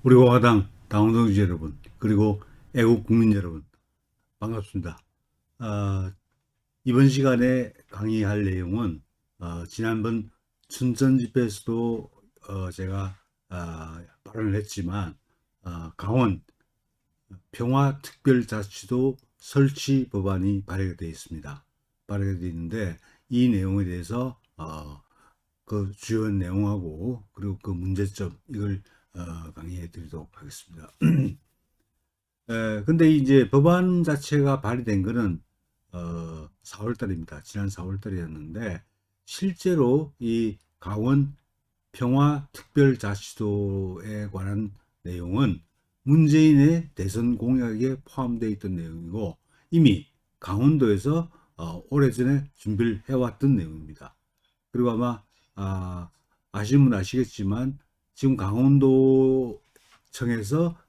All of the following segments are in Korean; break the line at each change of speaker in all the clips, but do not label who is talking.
우리 공화당 당원동지 여러분, 그리고 애국 국민 여러분, 반갑습니다. 이번 시간에 강의할 내용은 지난번 춘천 집회에서도 제가 발언을 했지만 강원 평화특별자치도 설치 법안이 발의가 되어 있습니다. 발의가 되어 있는데 이 내용에 대해서 그 주요 내용하고 그리고 그 문제점 이걸 강의해 드리도록 하겠습니다. 근데 이제 법안 자체가 발의된 거는 4월 달입니다. 지난 4월 달이었는데 실제로 이 강원 평화특별자치도에 관한 내용은 문재인의 대선 공약에 포함되어 있던 내용이고 이미 강원도에서 오래전에 준비를 해왔던 내용입니다. 그리고 아마 아시는 분 아시겠지만 지금 강원도청에서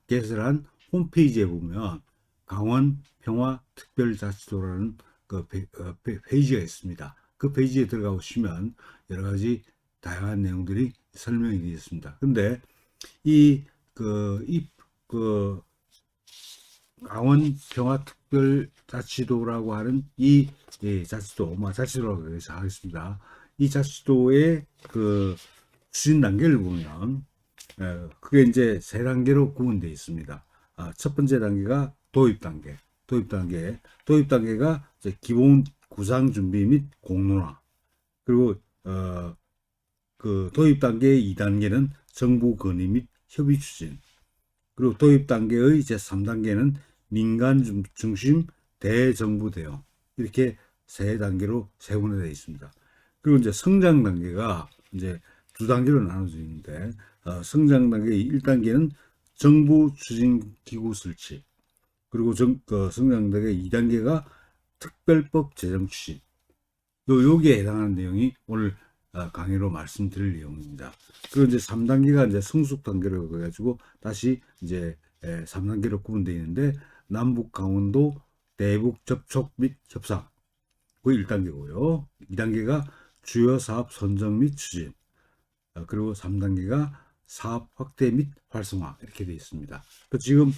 개설한 홈페이지에 보면 강원 평화특별자치도라는 그 페이지가 있습니다. 그 페이지에 들어가 보시면 여러 가지 다양한 내용들이 설명이 되어 있습니다. 근데 그 강원 평화특별자치도라고 하는 이 자치도, 자치도라고 해서 하겠습니다. 이 자치도의 그 추진 단계를 보면 그게 이제 세 단계로 구분되어 있습니다. 첫 번째 단계가 도입 단계. 도입 단계가 이제 기본 구상 준비 및 공론화. 그리고 그 도입 단계의 2단계는 정부 건의 및 협의 추진. 그리고 도입 단계의 이제 3단계는 민간 중심 대정부 대응. 이렇게 세 단계로 세분화되어 있습니다. 그리고 이제 성장 단계가 이제 두 단계로 나눠져 있는데 성장 단계 1단계는 정부 추진 기구 설치. 그리고 성장 단계 2단계가 특별법 제정 추진. 여기에 해당하는 내용이 오늘 강의로 말씀드릴 내용입니다. 그리고 이제 3단계가 이제 성숙 단계로 해가지고 다시 이제 3단계로 구분되어 있는데 남북 강원도 대북 접촉 및 협상. 그 1단계고요. 2단계가 주요 사업 선정 및 추진. 그리고 3단계가 사업 확대 및 활성화 이렇게 되어 있습니다. 지금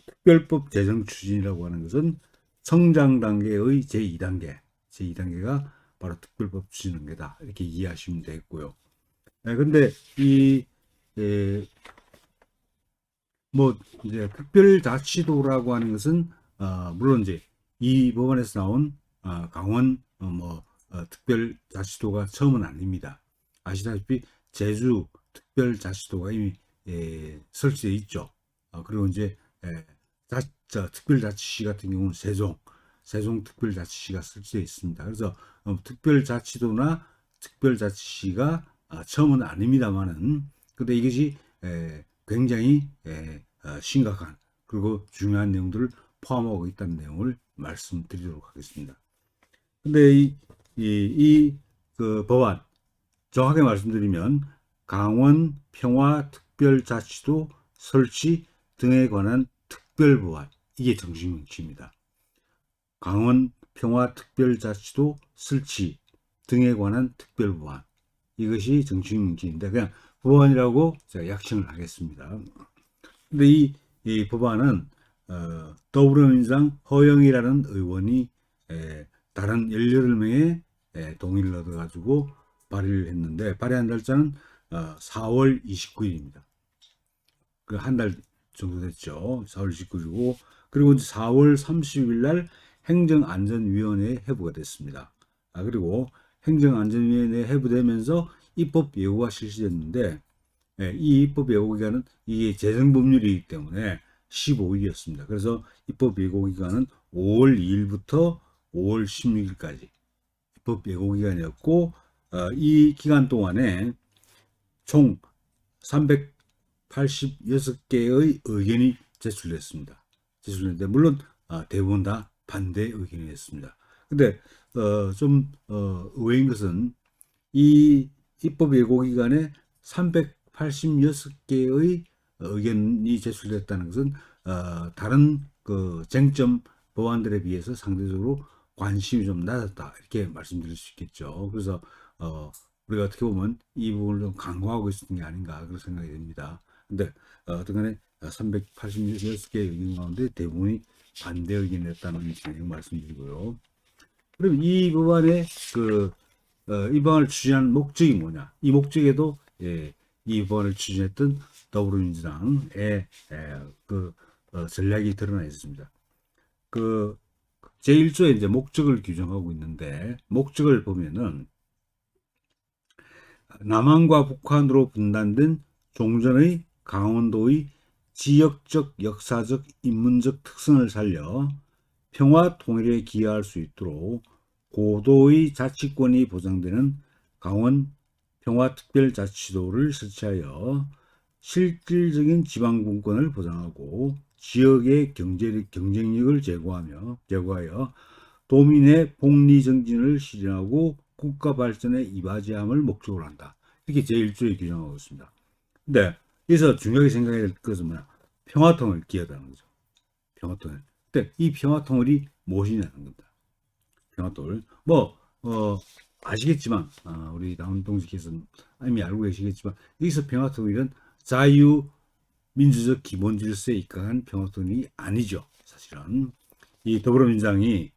특별법 제정 추진이라고 하는 것은 성장 단계의 제2단계가 바로 특별법 추진 단계다 이렇게 이해하시면 되겠고요. 근데 뭐 이제 특별자치도라고 하는 것은 물론 이제 이 법안에서 나온 강원 특별자치도가 처음은 아닙니다. 아시다시피 제주 특별자치도가 이미 설치되어 있죠. 그리고 이제 특별자치시 같은 경우는 세종 특별자치시가 설치되어 있습니다. 그래서 특별자치도나 특별자치시가 처음은 아닙니다만은 근데 이것이 굉장히 심각한 그리고 중요한 내용들을 포함하고 있다는 내용을 말씀드리도록 하겠습니다. 근데 그 법안 정확하게 말씀드리면 강원 평화특별자치도 설치 등에 관한 특별법안 이게 정식 명칭입니다. 강원 평화특별자치도 설치 등에 관한 특별법안 이것이 정식 명칭인데 그냥 법안이라고 제가 약칭을 하겠습니다. 근데 이 법안은 더불어민주당 허영이라는 의원이 다른 18명의 동의를 얻어가지고 발의를 했는데 발의한 날짜는 4월 29일입니다. 그 한 달 정도 됐죠. 4월 29일이고 그리고 4월 30일 날 행정안전위원회에 회부가 됐습니다. 그리고 행정안전위원회에 회부되면서 입법 예고가 실시됐는데 이 입법 예고 기간은 이게 재정법률이기 때문에 15일이었습니다. 그래서 입법 예고 기간은 5월 2일부터 5월 16일까지 입법 예고 기간이었고 이 기간 동안에 총 386개의 의견이 제출됐습니다. 제출됐는데 물론 대부분 다 반대 의견이었습니다. 근데 좀 의외인 것은 이 입법 예고 기간에 386개의 의견이 제출됐다는 것은 다른 그 쟁점 법안들에 비해서 상대적으로 관심이 좀 낮았다 이렇게 말씀드릴 수 있겠죠. 그래서 우리가 어떻게 보면 이 부분을 좀 강화하고 있었던 게 아닌가 그런 생각이 듭니다. 근데 어떤 간에 386개 의견 가운데 대부분이 반대 의견을 냈다는 진행 말씀드리고요. 그럼 이 법안의 이 법안을 추진한 목적이 뭐냐? 이 목적에도 이 법안을 추진했던 더불어민주당의 전략이 드러나 있습니다. 제1조에 이제 목적을 규정하고 있는데 목적을 보면은 남한과 북한으로 분단된 종전의 강원도의 지역적, 역사적, 인문적 특성을 살려 평화 통일에 기여할 수 있도록 고도의 자치권이 보장되는 강원 평화특별자치도를 설치하여 실질적인 지방분권을 보장하고 지역의 경쟁력을 제고하여 도민의 복리 정진을 실현하고 국가 발전에 이바지함을 목적으로 한다. 이렇게 제1조에 규정하고 있습니다. 근데 여기서 중요하게 생각해야 될 것은 뭐냐? 평화통일 기여하는 거죠. 평화통일. 근데 이 평화통일이 무엇이냐는 겁니다. 평화통일. 아시겠지만, 우리 남동식께서는 이미 알고 계시겠지만, 여기서 평화통일은 자유민주적 기본질서에 입각한 평화통일이 아니죠. 사실은. 이 더불어민주당이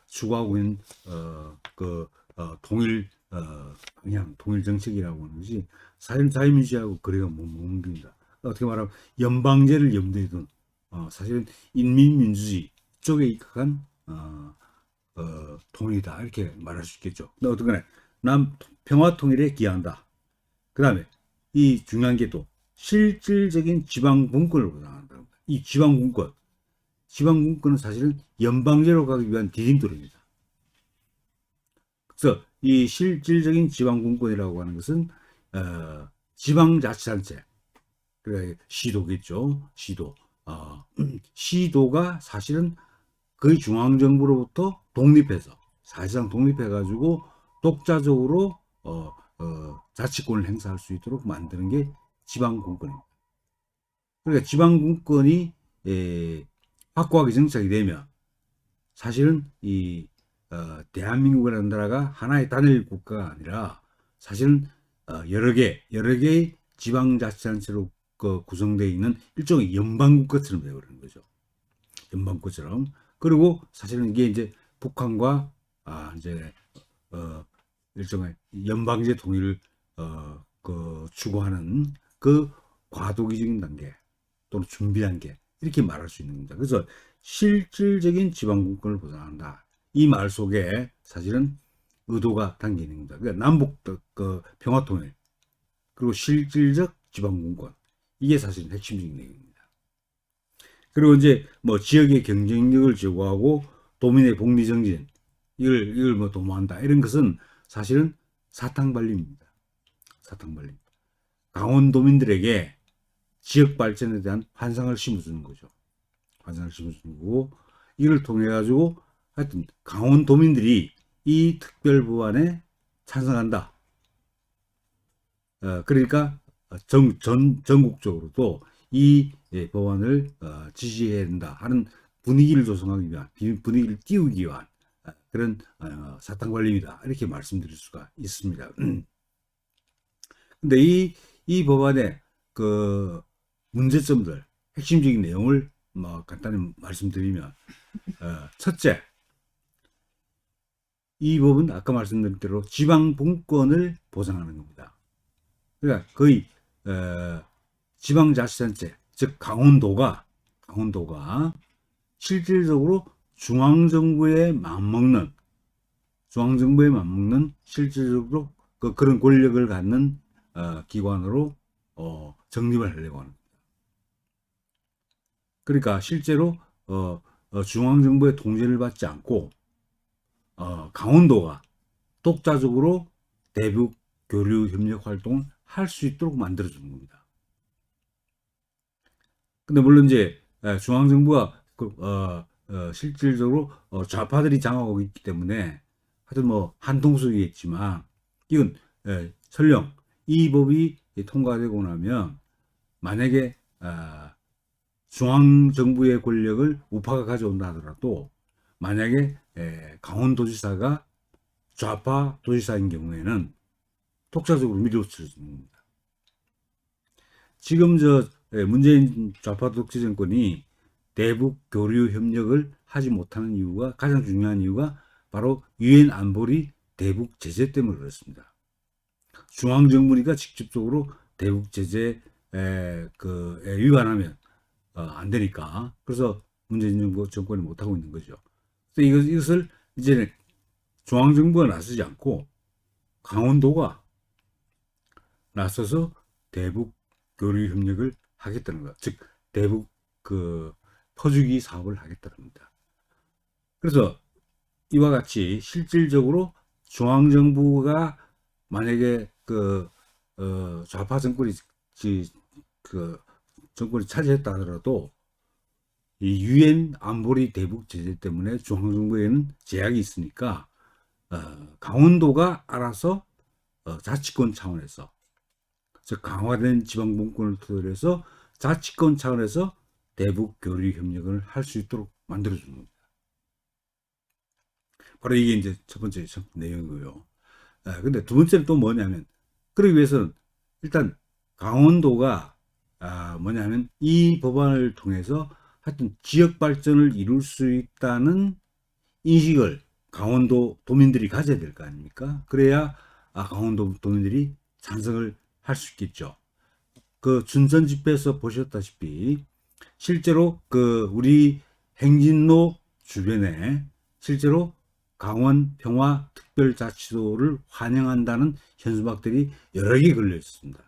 추구하고 있는 통일 방향, 통일 정책이라고 하는 것이 사실 자유민주주의하고 거리가 못 옮깁니다. 어떻게 말하면 연방제를 염두에 둔 사실은 인민민주주의 쪽에 입각한 통일이다 이렇게 말할 수 있겠죠. 근데 어떻게 남 평화통일에 기여한다. 그 다음에 이 중요한 게 또 실질적인 지방분권을 보장한다. 이 지방분권은 사실은 연방제로 가기 위한 디딤돌입니다. 그래서 이 실질적인 지방분권이라고 하는 것은 지방자치단체, 그래 시도겠죠. 시도가 사실은 거의 중앙정부로부터 독립해서 사실상 독립해가지고 독자적으로 자치권을 행사할 수 있도록 만드는 게 지방분권입니다. 그러니까 지방분권이 확고하게 정착이 되면 사실은 이 대한민국이라는 나라가 하나의 단일 국가가 아니라 사실은 여러 개의 지방자치단체로 구성되어 있는 일종의 연방국가처럼 되어버리는 거죠. 연방국가처럼. 그리고 사실은 이게 이제 북한과 이제 일종의 연방제 통일을 추구하는 그 과도기적인 단계 또는 준비 단계 이렇게 말할 수 있는 겁니다. 그래서 실질적인 지방분권을 보장한다. 이 말 속에 사실은 의도가 담겨 있는 겁니다. 그러니까 남북 평화통일 그리고 실질적 지방분권 이게 사실 핵심적인 내용입니다. 그리고 이제 지역의 경쟁력을 제고하고 도민의 복리 정진 이걸 도모한다. 이런 것은 사실은 사탕발림입니다. 사탕발림. 강원도민들에게 지역 발전에 대한 환상을 심어주는 거죠. 환상을 심어주는 거고 이를 통해 가지고 하여튼 강원도민들이 이 특별법안에 찬성한다. 그러니까 전국적으로도 이 법안을 지지해야 된다 하는 분위기를 조성하기 위한 분위기를 띄우기 위한 그런 사탕발림이다 이렇게 말씀드릴 수가 있습니다. 근데 이 법안의 문제점들 핵심적인 내용을 간단히 말씀드리면 첫째, 이 법은 아까 말씀드린 대로 지방분권을 보장하는 겁니다. 그러니까 거의 지방자치단체 즉 강원도가 실질적으로 중앙정부에 맞먹는 실질적으로 그런 권력을 갖는 기관으로 정립을 하려고 합니다. 그러니까 실제로 중앙정부의 통제를 받지 않고 강원도가 독자적으로 대북 교류 협력 활동을 할 수 있도록 만들어주는 겁니다. 근데 물론 이제 중앙정부가 실질적으로 좌파들이 장악하고 있기 때문에 하여튼 한통속이겠지만 이건 설령 이 법이 통과되고 나면 만약에 중앙정부의 권력을 우파가 가져온다 하더라도 만약에 강원도지사가 좌파 도지사인 경우에는 독자적으로 밀어붙여줍니다. 지금 문재인 좌파 독재 정권이 대북 교류 협력을 하지 못하는 이유가, 가장 중요한 이유가 바로 유엔 안보리 대북 제재 때문에 그렇습니다. 중앙정부니까 직접적으로 대북 제재에 위반하면 안 되니까. 그래서 문재인 정권이 못하고 있는 거죠. 그래서 이것을 이제는 중앙정부가 나서지 않고 강원도가 나서서 대북 교류 협력을 하겠다는 것, 즉 대북 퍼주기 사업을 하겠다는 겁니다. 그래서 이와 같이 실질적으로 중앙정부가 만약에 좌파 정권이 정권이 차지했다 하더라도 이 유엔 안보리 대북 제재 때문에 중앙정부에는 제약이 있으니까 강원도가 알아서 자치권 차원에서, 즉 강화된 지방분권을 토대로 해서 자치권 차원에서 대북 교류 협력을 할 수 있도록 만들어주는 겁니다. 바로 이게 이제 첫 번째 내용이고요. 근데 두 번째는 또 뭐냐면, 그러기 위해서는 일단 강원도가 뭐냐면 이 법안을 통해서 하여튼 지역 발전을 이룰 수 있다는 인식을 강원도 도민들이 가져야 될 거 아닙니까? 그래야 강원도 도민들이 찬성을 할 수 있겠죠. 그 춘천 집회에서 보셨다시피 실제로 우리 행진로 주변에 실제로 강원 평화 특별자치도를 환영한다는 현수막들이 여러 개 걸려 있습니다.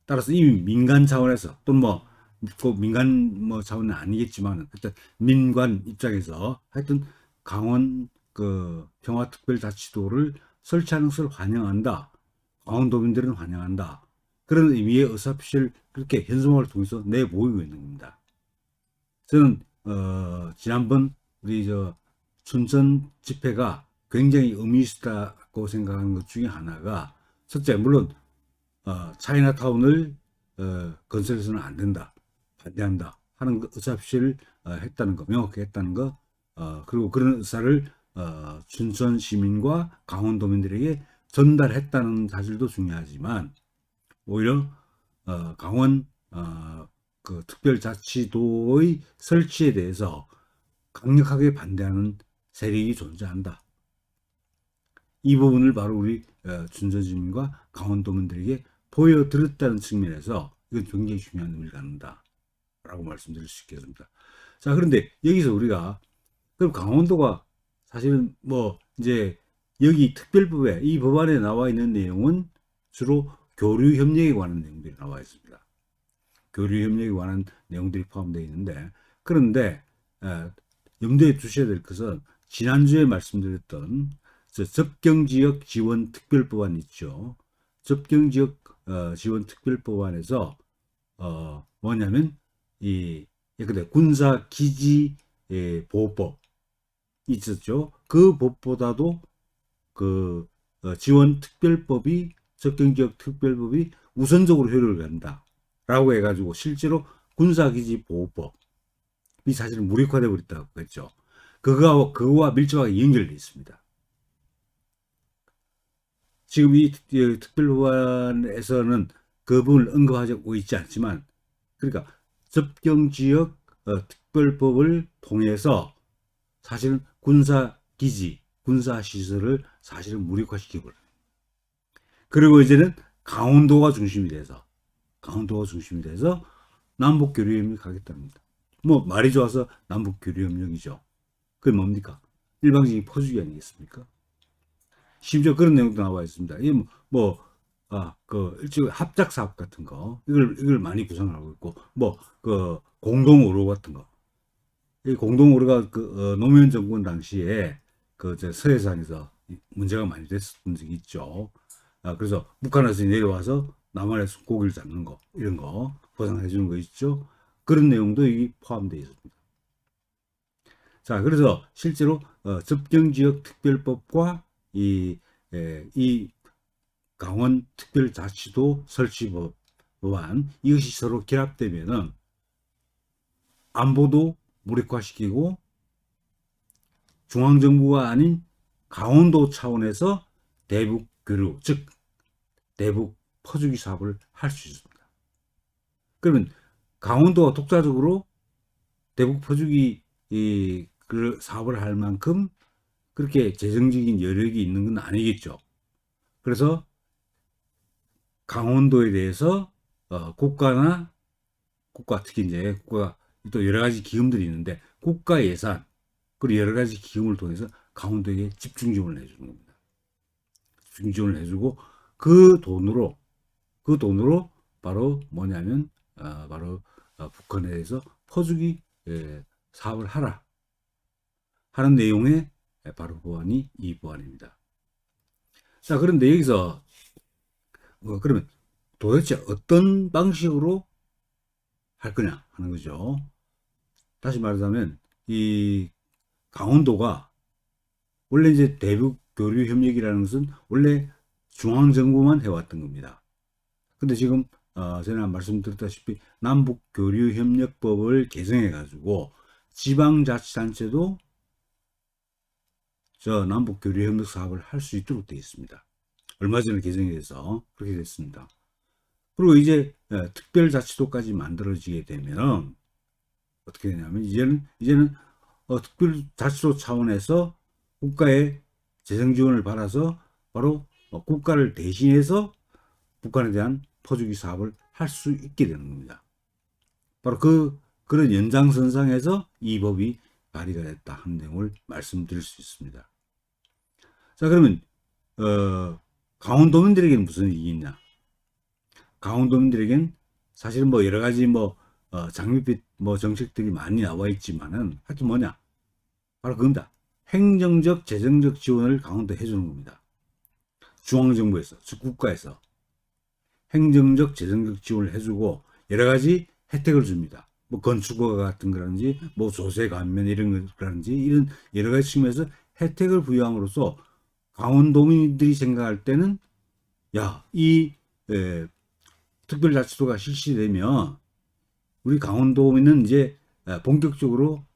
따라서 이미 민간 차원에서 또는 꼭 민간 차원은 아니겠지만 일단 민관 입장에서 하여튼 강원 평화특별자치도를 설치하는 것을 환영한다. 강원도민들은 환영한다. 그런 의미의 의사표시를 그렇게 현수막을 통해서 내보이고 있는 겁니다. 저는 지난번 우리 춘천 집회가 굉장히 의미 있다고 생각하는 것 중에 하나가, 첫째 물론 차이나타운을 건설해서는 안 된다, 반대한다 하는 의사표시를 했다는 거, 명확히 했다는 거, 그리고 그런 의사를 춘천 시민과 강원도민들에게 전달했다는 사실도 중요하지만, 오히려 강원 특별자치도의 설치에 대해서 강력하게 반대하는 세력이 존재한다. 이 부분을 바로 우리 춘천 시민과 강원도민들에게 보여드렸다는 측면에서 이건 굉장히 중요한 의미를 갖는다 라고 말씀드릴 수 있겠습니다. 자, 그런데 여기서 우리가 그럼 강원도가 사실은 이제 여기 특별법에 이 법안에 나와 있는 내용은 주로 교류 협력에 관한 내용들이 나와 있습니다. 교류 협력에 관한 내용들이 포함되어 있는데, 그런데 염두에 두셔야 될 것은 지난주에 말씀드렸던 접경지역 지원 특별법안 있죠. 접경지역 지원 특별법안에서 뭐냐면 예컨대 군사기지 보호법 있었죠. 그 법보다도 지원 특별법이, 접경지역 특별법이 우선적으로 효력을 갖는다 라고 해가지고 실제로 군사기지 보호법이 사실은 무력화되어 버렸다고 했죠. 그거와 밀접하게 연결되어 있습니다. 지금 이 특별법안에서는 그 부분을 언급하고 있지 않지만, 그러니까 접경지역 특별법을 통해서 사실은 군사기지, 군사시설을 사실은 무력화시켜버려요. 그리고 이제는 강원도가 중심이 돼서 남북교류협력을 가겠다는 겁니다. 말이 좋아서 남북교류협력이죠. 그게 뭡니까? 일방적인 퍼주기 아니겠습니까? 심지어 그런 내용도 나와 있습니다. 이게 일종의 합작사업 같은 거, 이걸 많이 구성을 하고 있고, 공동오로 같은 거. 이 공동오로가 노무현 정권 당시에 서해상에서 문제가 많이 됐었던 적이 있죠. 그래서 북한에서 내려와서 남한에서 고기를 잡는 거, 이런 거 보상해 주는 거 있죠. 그런 내용도 여기 포함되어 있습니다. 자, 그래서 실제로 접경지역 특별법과 이 강원 특별자치도 설치법안, 이것이 서로 결합되면은 안보도 무력화시키고 중앙정부가 아닌 강원도 차원에서 대북 교류, 즉 대북 퍼주기 사업을 할 수 있습니다. 그러면 강원도가 독자적으로 대북 퍼주기 그 사업을 할 만큼 그렇게 재정적인 여력이 있는 건 아니겠죠. 그래서 강원도에 대해서 국가 특히 이제 국가 또 여러 가지 기금들이 있는데 국가 예산 그리고 여러 가지 기금을 통해서 강원도에게 집중 지원을 해주는 겁니다. 집중 지원을 해주고 그 돈으로 바로 뭐냐면 바로 북한에 대해서 퍼주기 사업을 하라 하는 내용의 바로 법안이 이 법안입니다. 자, 그런데 여기서 그러면 도대체 어떤 방식으로 할 거냐 하는 거죠. 다시 말하자면 이 강원도가 원래 이제 대북 교류 협력이라는 것은 원래 중앙정부만 해왔던 겁니다. 근데 지금 제가 말씀드렸다시피 남북교류협력법을 개정해가지고 지방자치단체도 저 남북교류협력 사업을 할 수 있도록 되어 있습니다. 얼마 전에 개정이 돼서 그렇게 됐습니다. 그리고 이제 특별자치도까지 만들어지게 되면 어떻게 되냐면 이제는 특별자치도 차원에서 국가의 재정 지원을 받아서 바로 국가를 대신해서 북한에 대한 퍼주기 사업을 할 수 있게 되는 겁니다. 바로 그런 연장선상에서 이 법이 발의가 됐다 하는 내용을 말씀드릴 수 있습니다. 자, 그러면 강원도민들에게는 무슨 이익이 있냐? 강원도민들에게는 사실은 뭐 여러 가지 장밋빛 정책들이 많이 나와 있지만은 하여튼 뭐냐? 바로 그겁니다. 행정적, 재정적 지원을 강원도에 해주는 겁니다. 중앙정부에서, 즉 국가에서 행정적, 재정적 지원을 해주고 여러 가지 혜택을 줍니다. 뭐 건축허가 같은 거라든지 뭐 조세 감면 이런 거라든지 이런 여러 가지 측면에서 혜택을 부여함으로써 강원도민들이 생각할 때는 이 특별자치도가 실시되면 우리 강원도민은 이제 본격적으로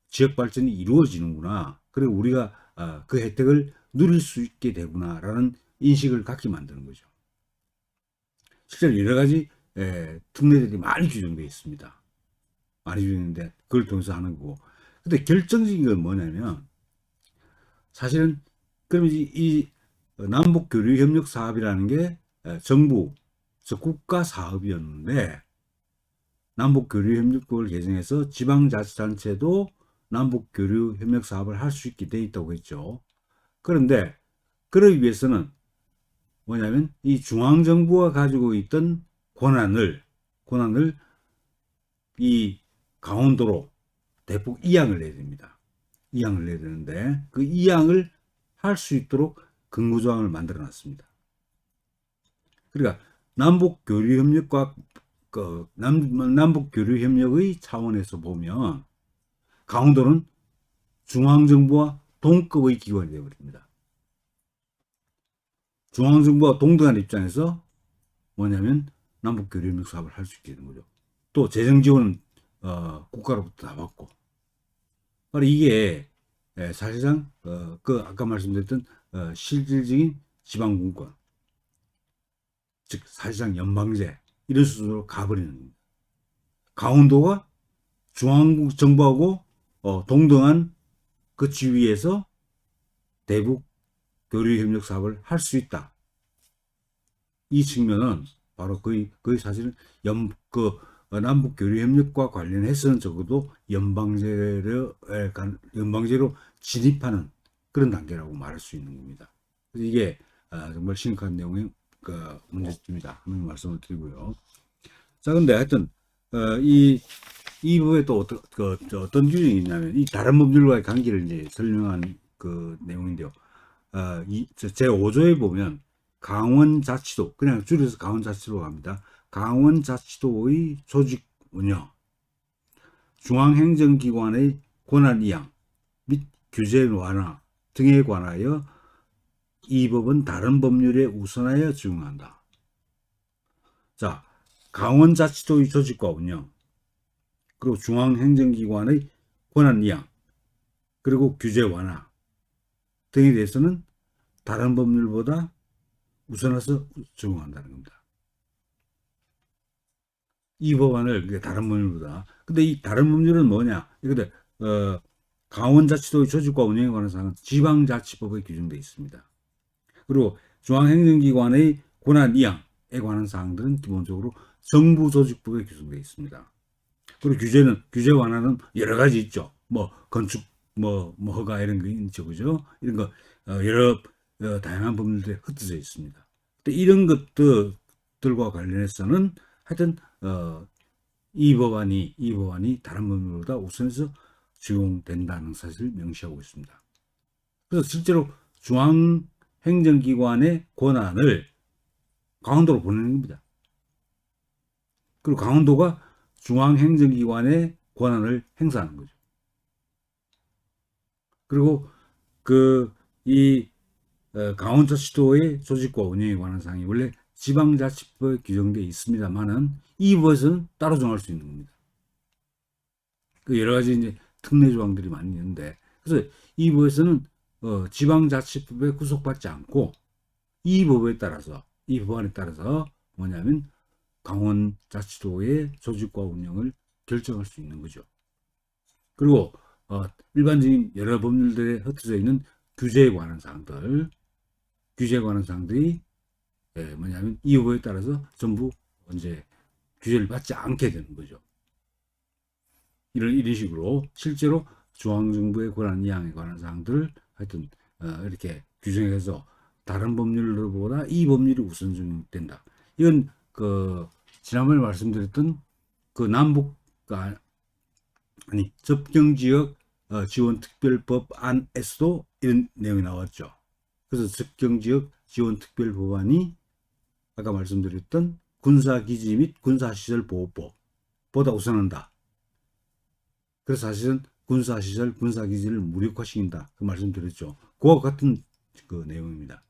지역 발전이 이루어지는구나. 그리고 우리가 그 혜택을 누릴 수 있게 되구나라는 인식을 갖게 만드는 거죠. 실제로 여러 가지 특례들이 많이 규정되어 있습니다. 많이 규정되는데 그걸 통해서 하는 거고. 근데 결정적인 건 뭐냐면 사실은 그럼 이 남북 교류 협력 사업이라는 게 정부, 즉 국가 사업이었는데 남북 교류 협력법을 개정해서 지방자치단체도 남북 교류 협력 사업을 할 수 있게 돼 있다고 했죠. 그런데 그러기 위해서는 뭐냐면 이 중앙정부가 가지고 있던 권한을 이 강원도로 대폭 이양을 내야 됩니다. 이양을 내야 되는데 그 이양을 할 수 있도록 근거조항을 만들어 놨습니다. 그러니까 남북교류협력과 남북교류협력의 차원에서 보면 강원도는 중앙정부와 동급의 기관이 되어버립니다. 중앙정부와 동등한 입장에서 뭐냐면 남북교류협력 사업을 할 수 있게 되는 거죠. 또 재정지원은 국가로부터 다 받고 바로 이게 사실상 아까 말씀드렸던 실질적인 지방분권 즉 사실상 연방제 이런 수준으로 가버리는 겁니다. 강원도가 중앙정부하고 동등한 그 지위에서 대북 교류협력 사업을 할 수 있다. 이 측면은 바로 거의 사실은 남북 교류협력과 관련해서는 적어도 연방제로 진입하는 그런 단계라고 말할 수 있는 겁니다. 그래서 이게 정말 심각한 내용의 문제점이다 하는 말씀을 드리고요. 자, 근데 하여튼 이 부분에 또 어떤 규정이 있냐면 이 다른 법률과의 관계를 이제 설명한 그 내용인데요. 제 5조에 보면 강원자치도 그냥 줄여서 강원자치도로 갑니다. 강원자치도의 조직 운영, 중앙행정기관의 권한 이양 및 규제 완화 등에 관하여 이 법은 다른 법률에 우선하여 적용한다. 자, 강원자치도의 조직과 운영, 그리고 권한 이양, 그리고 규제 완화 등에 대해서는 다른 법률보다 우선해서 적용한다는 겁니다. 이 법안을 다른 법률보다. 근데 이 다른 법률은 뭐냐? 이거들 강원자치도의 조직과 운영에 관한 사항은 지방자치법에 규정되어 있습니다. 그리고 중앙행정기관의 권한 이양에 관한 사항들은 기본적으로 정부조직법에 규정되어 있습니다. 그리고 규제 완화는 여러 가지 있죠. 뭐 건축 허가 이런 거 있죠, 그죠? 이런 거 여러 다양한 법률들에 흩어져 있습니다. 근데 이런 것들과 관련해서는 하여튼 이 법안이 다른 법률보다 우선해서 적용된다는 사실을 명시하고 있습니다. 그래서 실제로 중앙행정기관의 권한을 강원도로 보내는 겁니다. 그리고 강원도가 중앙행정기관의 권한을 행사하는 거죠. 그리고 이 강원자치도의 조직과 운영에 관한 사항이 원래 지방자치법에 규정되어 있습니다만은 이 법에서는 따로 정할 수 있는 겁니다. 그 여러 가지 이제 특례 조항들이 많이 있는데, 그래서 이 법에서는 지방자치법에 구속받지 않고 이 법안에 따라서 뭐냐면 강원자치도의 조직과 운영을 결정할 수 있는 거죠. 그리고 일반적인 여러 법률들에 흩어져 있는 규제에 관한 사항들이 뭐냐면 이 법에 따라서 전부 이제 규제를 받지 않게 되는 거죠. 이런 식으로 실제로 중앙정부의 권한 이양에 관한 사항들을 하여튼 이렇게 규정해서 다른 법률보다 이 법률이 우선 적용된다. 이건 지난번에 말씀드렸던 남북 접경지역 지원특별법안에서도 이런 내용이 나왔죠. 그래서 접경지역 지원특별법안이 아까 말씀드렸던 군사기지 및 군사시설 보호법보다 우선한다. 그래서 사실은 군사시설, 군사기지를 무력화시킨다. 그 말씀드렸죠. 그와 같은 내용입니다.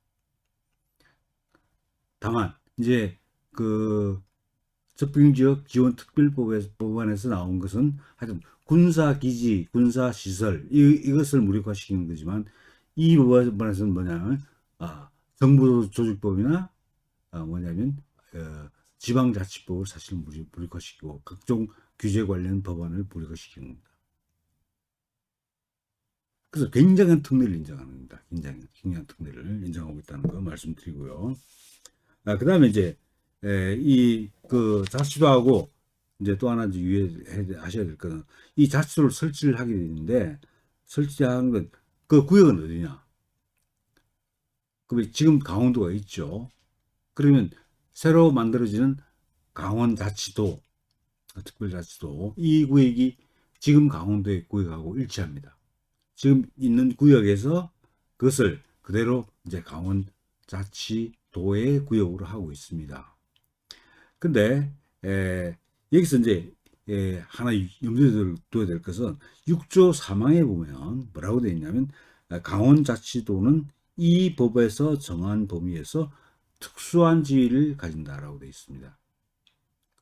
다만 이제 접경지역 지원특별법안에서 나온 것은 하여튼 군사기지, 군사시설 이것을 무력화시키는 거지만 이 법안에서는 뭐냐면 정부조직법이나 뭐냐면 지방자치법을 사실 무력화시키고 각종 규제 관련 법안을 무력화시키는 겁니다. 그래서 굉장한 특례를 인정하는 겁니다. 굉장한 특례를 인정하고 있다는 거 말씀드리고요. 그 다음에 이제 자치도하고 이제 또 하나 유의하셔야 될 거는 이 자치도를 설치를 하게 되는데 설치하는 건 그 구역은 어디냐? 지금 강원도가 있죠. 그러면 새로 만들어지는 강원자치도, 특별자치도 이 구역이 지금 강원도의 구역하고 일치합니다. 지금 있는 구역에서 그것을 그대로 이제 강원자치도의 구역으로 하고 있습니다. 근데 여기서 이제 하나 염두에 둬야 될 것은 6조 3항에 보면 뭐라고 되어 있냐면 강원자치도는 이 법에서 정한 범위에서 특수한 지위를 가진다라고 되어 있습니다.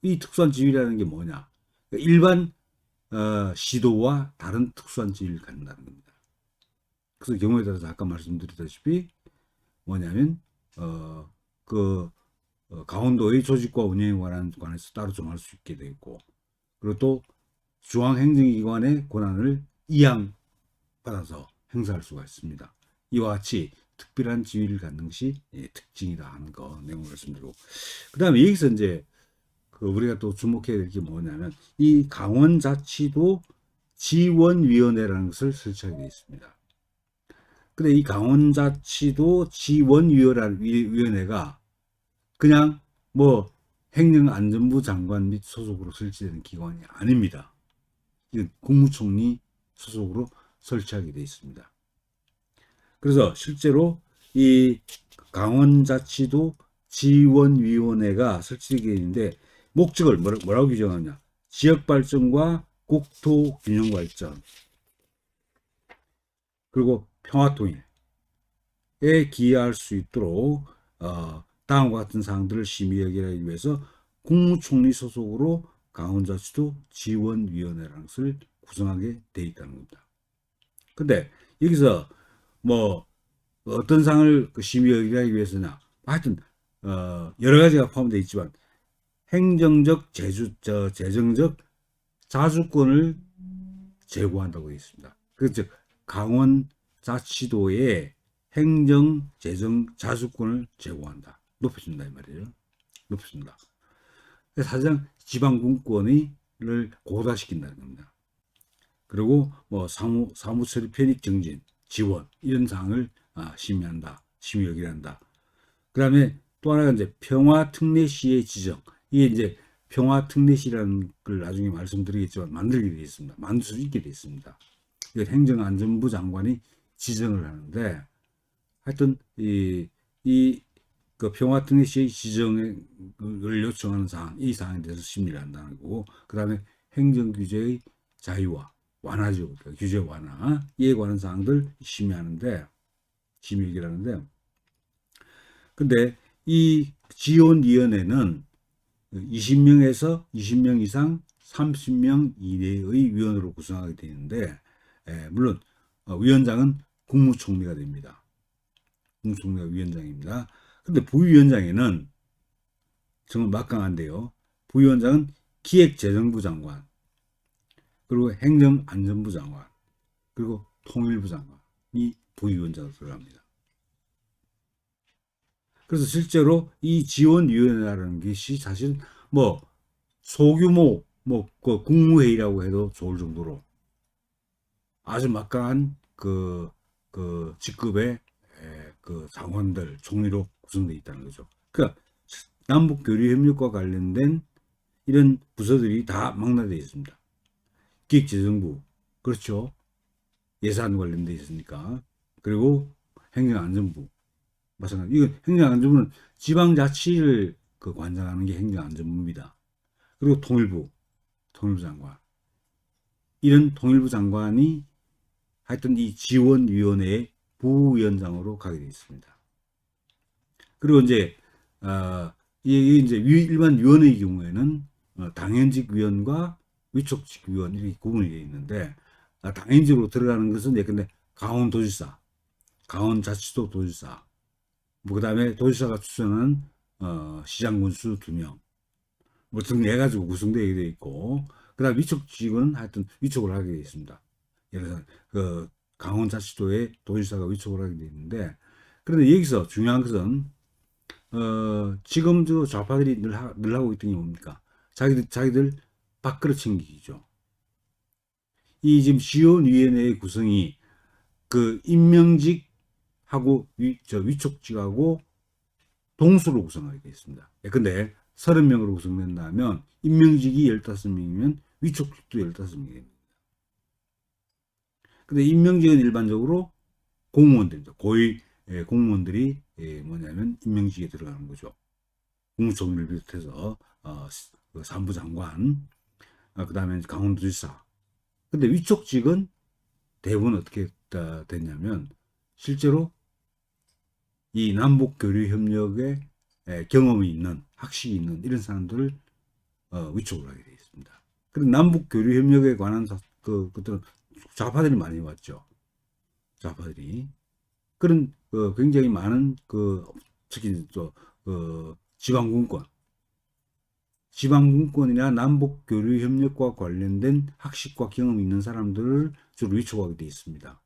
이 특수한 지위라는 게 뭐냐? 일반 시도와 다른 특수한 지위를 갖는다는 겁니다. 그래서 경우에 따라서 아까 말씀드렸다시피 뭐냐면 강원도의 조직과 운영에 관해서 따로 정할 수 있게 되어 있고, 그리고 또 중앙행정기관의 권한을 이양받아서 행사할 수가 있습니다. 이와 같이 특별한 지위를 갖는 것이 특징이다 하는 거 내용을 말씀드리고, 그 다음에 여기서 이제 우리가 또 주목해야 될 게 뭐냐면 이 강원자치도 지원위원회라는 것을 설치하게 되어 있습니다. 근데 이 강원자치도 지원위원회가 그냥 행정안전부 장관 및 소속으로 설치되는 기관이 아닙니다. 이건 국무총리 소속으로 설치하게 되어 있습니다. 그래서 실제로 이 강원자치도 지원위원회가 설치되게 되는데 목적을 뭐라고 규정하냐? 지역발전과 국토균형발전, 그리고 평화통일에 기여할 수 있도록 다음과 같은 사항들을 심의하기 위해서 국무총리 소속으로 강원자치도 지원위원회라는 것을 구성하게 되어 있다는 겁니다. 근데 여기서 어떤 상을 그 심의 하기 위해서냐. 하여튼, 여러 가지가 포함되어 있지만, 행정적, 재정적 자주권을 제고한다고 되어 있습니다. 즉, 강원자치도에 행정, 재정, 자주권을 제고한다. 높여준다, 이 말이에요. 높여준다. 사실상 지방분권을 고도화시킨다는 겁니다. 그리고 뭐 사무처리 편익 증진, 지원 이런 사항을 심의한다, 심의 여기한다. 그다음에 또 하나가 이제 평화특례시의 지정. 이게 이제 평화특례시라는 걸 나중에 말씀드리겠지만 만들게 되어 있습니다. 만들 수 있게 되어 있습니다. 이건 행정안전부 장관이 지정을 하는데 하여튼 그 평화특례시의 지정을 요청하는 사항, 이 사항에 대해서 심의를 한다는 거고, 그 다음에 행정규제의 자유화, 완화죠. 규제 완화, 이에 관한 사항들 심의하는데, 심의하는데, 근데 이 지원위원회는 20명에서 20명 이상 30명 이내의 위원으로 구성하게 되는데, 물론 위원장은 국무총리가 됩니다. 국무총리가 위원장입니다. 근데 부위원장에는 정말 막강한데요. 부위원장은 기획재정부 장관, 그리고 행정안전부 장관, 그리고 통일부 장관이 부위원장으로 들어갑니다. 그래서 실제로 이 지원위원회라는 것이 사실 뭐 소규모 그 국무회의라고 해도 좋을 정도로 아주 막강한 그 직급의 그 장관들 총리로 구성되어 있다는 거죠. 그러니까 남북 교류 협력과 관련된 이런 부서들이 다 망라되어 있습니다. 기획재정부, 그렇죠. 예산 관련되어 있으니까. 그리고 행정안전부, 마찬가지. 이거 행정안전부는 지방자치를 그 관장하는 게 행정안전부입니다. 그리고 통일부 장관. 이런 통일부 장관이 하여튼 이 지원위원회의 부위원장으로 가게 되어 있습니다. 그리고 이제 이게 이제 일반 위원회의 경우에는 당연직 위원과 위촉직 위원 이렇게 구분이 되어 있는데 당연직으로 들어가는 것은 예컨대 강원도지사, 강원자치도 도지사, 뭐 그다음에 도지사가 추천한 시장군수 2명, 뭐 등 해가지고 구성되게 되어 있고, 그다음 위촉직은 하여튼 위촉을 하게 되어 있습니다. 예를 들어서 그 강원자치도의 도지사가 위촉을 하게 되어 있는데, 그런데 여기서 중요한 것은 지금 저 좌파들이 늘 하고 있던 게 뭡니까? 자기들 밥그릇 챙기기죠. 이 지금 지원위원회의 구성이 그 임명직하고 위촉직하고 동수로 구성하게 되어 있습니다. 근데 30명으로 구성된다면 임명직이 15명이면 위촉직도 15명이 됩니다. 근데 임명직은 일반적으로 공무원들입니다. 고위 공무원들이 뭐냐면 임명직에 들어가는 거죠. 국무총리를 비롯해서 그 산부 장관, 그다음에 강원도지사. 근데 위촉직은 대부분 어떻게 됐냐면 실제로 이 남북 교류 협력에 경험이 있는, 학식이 있는 이런 사람들을 위촉을 하게 되어 있습니다. 그리고 남북 교류 협력에 관한 그들은 좌파들이 많이 왔죠. 좌파들이 그런 굉장히 많은 특히 또 지방분권이나 남북 교류 협력과 관련된 학식과 경험이 있는 사람들을 주로 위촉하게 되어 있습니다.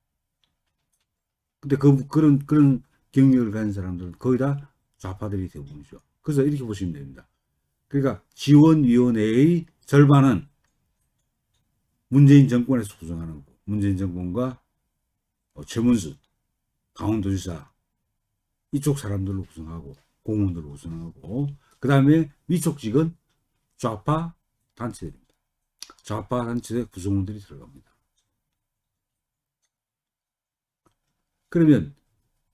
근데 그런 경력을 가진 사람들은 거의 다 좌파들이 대부분이죠. 그래서 이렇게 보시면 됩니다. 그러니까 지원위원회의 절반은 문재인 정권에서 구성하는 거고, 문재인 정권과 최문수, 강원도지사 이쪽 사람들로 구성하고 공무원들로 구성하고, 그 다음에 위촉직은 좌파 단체들입니다. 좌파 단체의 구성원들이 들어갑니다. 그러면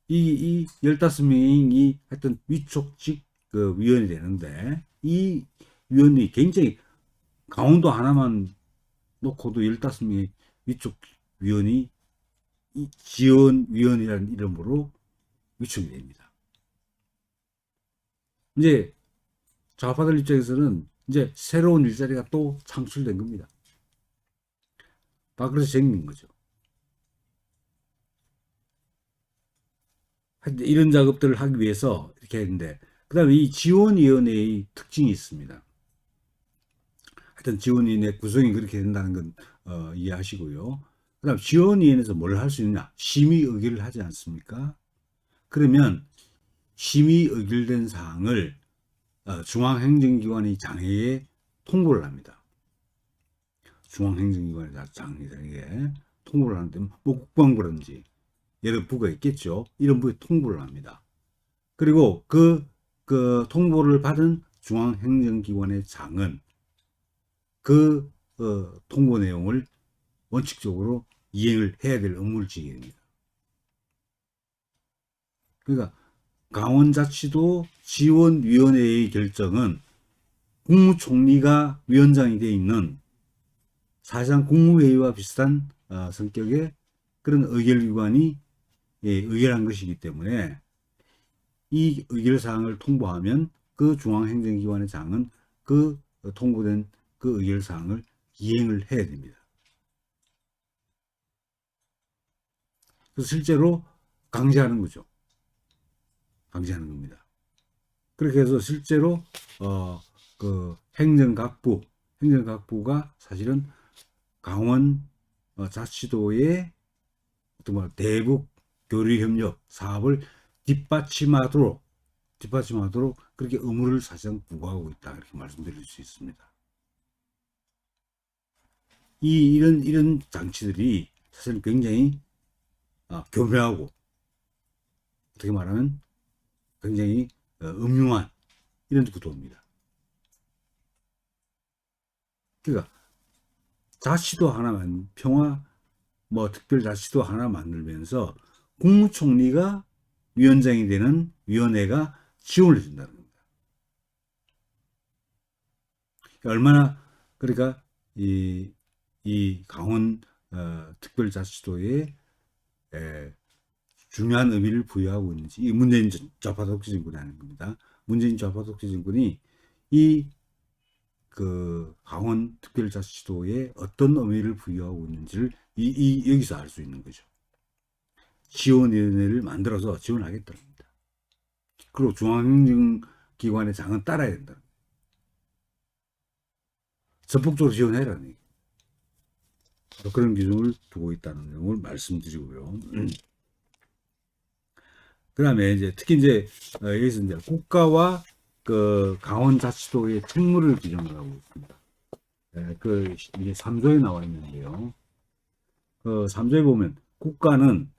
이 15명이 하여튼 위촉직 그 위원이 되는데, 이 위원이 굉장히 강원도 하나만 놓고도 15명의 위촉 위원이 이 지원위원이라는 이름으로 위촉이 됩니다. 이제 좌파들 입장에서는 이제 새로운 일자리가 또 창출된 겁니다. 그래서 생긴 거죠. 하여튼 이런 작업들을 하기 위해서 이렇게 했는데, 그 다음에 이 지원위원회의 특징이 있습니다. 하여튼 지원위원회 구성이 그렇게 된다는 건 이해하시고요. 그 다음 지원위원회에서 뭘 할 수 있느냐? 심의 의결을 하지 않습니까? 그러면 심의 의결된 사항을 중앙행정기관의 장회에 통보를 합니다. 중앙행정기관의 장회에 통보를 하는데, 뭐 국방부라든지 여러 부가 있겠죠. 이런 부에 통보를 합니다. 그리고 그 통보를 받은 중앙행정기관의 장은 그 통보 내용을 원칙적으로 이행을 해야 될 업무를 지게 됩니다. 그러니까 강원자치도 지원위원회의 결정은 국무총리가 위원장이 되어 있는 사실상 국무회의와 비슷한 성격의 그런 의결기관이 의결한 것이기 때문에 이 의결사항을 통보하면 그 중앙행정기관의 장은 그 통보된 그 의결사항을 이행을 해야 됩니다. 그래서 실제로 강제하는 거죠. 강제하는 겁니다. 그렇게 해서 실제로 그 행정각부가 사실은 강원 자치도의 어떤 대북 교류 협력 사업을 뒷받침하도록 그렇게 의무를 사실상 부과하고 있다, 이렇게 말씀드릴 수 있습니다. 이런 장치들이 사실 굉장히 교묘하고, 어떻게 말하면 굉장히 음흉한 이런 구도입니다. 그러니까 자치도 하나만 특별자치도 하나 만들면서 국무총리가 위원장이 되는 위원회가 지원을 해준다는 겁니다. 얼마나 그러니까 이 강원 특별자치도에 중요한 의미를 부여하고 있는지, 이 문재인 좌파 독재 정권이 하는 겁니다. 문재인 좌파 독재 정권이 이 강원 특별자치도에 어떤 의미를 부여하고 있는지를 여기서 알 수 있는 거죠. 지원위원회를 만들어서 지원하겠다는 겁니다. 그리고 중앙행정기관의 장은 따라야 된다. 전폭적으로 지원해라는 얘기. 그런 기준을 두고 있다는 점을 말씀드리고요. 그 다음에 이제 특히 이제 여기서 이제 국가와 그 강원자치도의 책무를 규정을 하고 있습니다. 이게 3조에 나와 있는데요. 3조에 보면 국가는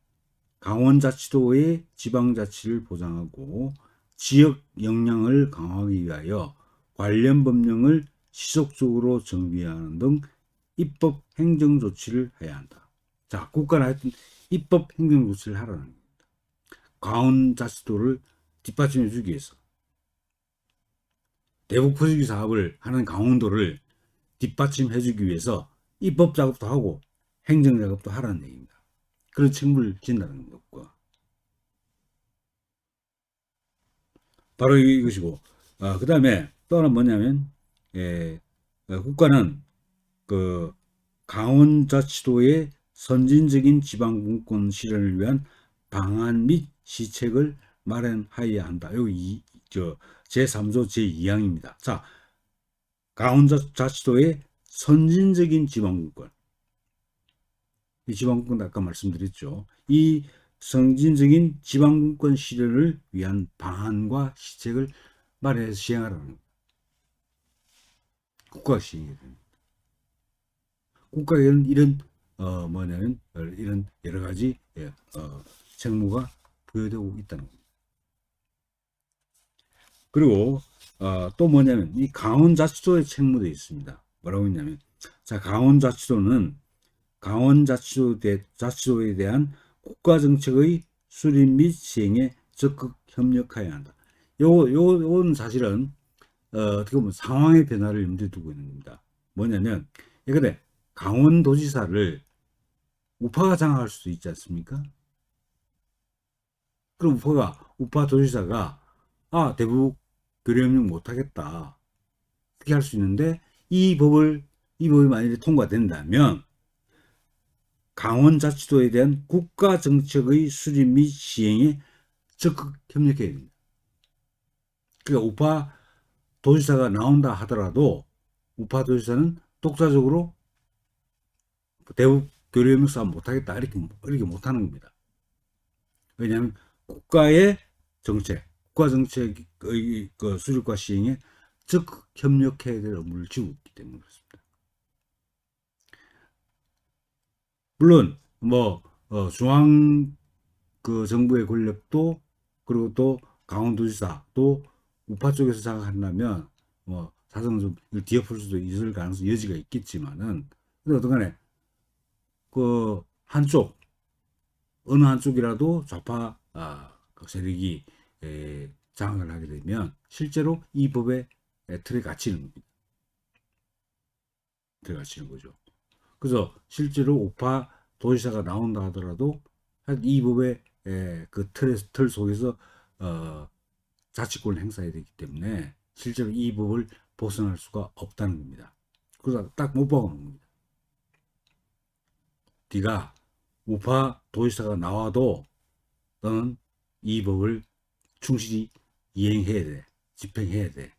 강원자치도의 지방자치를 보장하고 지역 역량을 강화하기 위하여 관련 법령을 지속적으로 정비하는 등 입법 행정 조치를 해야 한다. 자, 국가는 하여튼 입법 행정 조치를 하라는 겁니다. 강원자치도를 뒷받침해 주기 위해서, 대북 퍼주기 사업을 하는 강원도를 뒷받침해 주기 위해서 입법 작업도 하고 행정 작업도 하라는 얘기입니다. 그런 책무를 진다는 것과 바로 이것이고, 그 다음에 또 하나 뭐냐면, 국가는 그 강원자치도의 선진적인 지방분권 실현을 위한 방안 및 시책을 마련하여야 한다. 여기 제3조 제2항입니다. 자, 강원자치도의 선진적인 지방분권. 이 지방분권 아까 말씀드렸죠. 이 선진적인 지방분권 실현을 위한 방안과 시책을 마련해서 시행하라는 국가가 시행해야 됩니다. 국가에는 이런 뭐냐면 이런 여러 가지 책무가 부여되고 있다는 겁니다. 그리고 또 뭐냐면 이 강원자치도의 책무도 있습니다. 뭐라고 했냐면, 자, 강원자치도는 자치도에 대한 국가정책의 수립 및 시행에 적극 협력해야 한다. 요건 사실은 어떻게 보면 상황의 변화를 염두에 두고 있는 겁니다. 뭐냐면, 예컨대 강원도지사를 우파가 장악할 수도 있지 않습니까? 그럼 우파 도지사가 대북 교류협력 못하겠다, 그렇게 할 수 있는데, 이 법이 만약에 통과된다면 강원자치도에 대한 국가정책의 수립 및 시행에 적극 협력해야 됩니다. 그러니까 우파 도지사가 나온다 하더라도 우파 도지사는 독자적으로 대북 교류협력 사업 못하겠다 이렇게 못하는 겁니다. 왜냐하면 국가의 정책, 국가 정책의 그 수립과 시행에 적극 협력해야 될 업무를 지고 있기 때문에 그렇습니다. 물론 뭐 중앙 그 정부의 권력도 그리고 또 강원도지사도 우파 쪽에서 장악한다면 뭐 사실은 좀 뒤엎을 수도 있을 가능성 여지가 있겠지만은 근데 어떤간에 그 한쪽 어느 한쪽이라도 좌파 그 세력이 장악을 하게 되면 실제로 이 법의 틀에 갇히는 겁니다. 틀에 갇히는 거죠. 그래서 실제로 우파 도지사가 나온다 하더라도 이 법의 그 틀 속에서 자치권을 행사해야 되기 때문에 실제로 이 법을 벗어날 수가 없다는 겁니다. 그래서 딱 못 박아놓은 겁니다. 네가 우파 도지사가 나와도 너는 이 법을 충실히 이행해야 돼, 집행해야 돼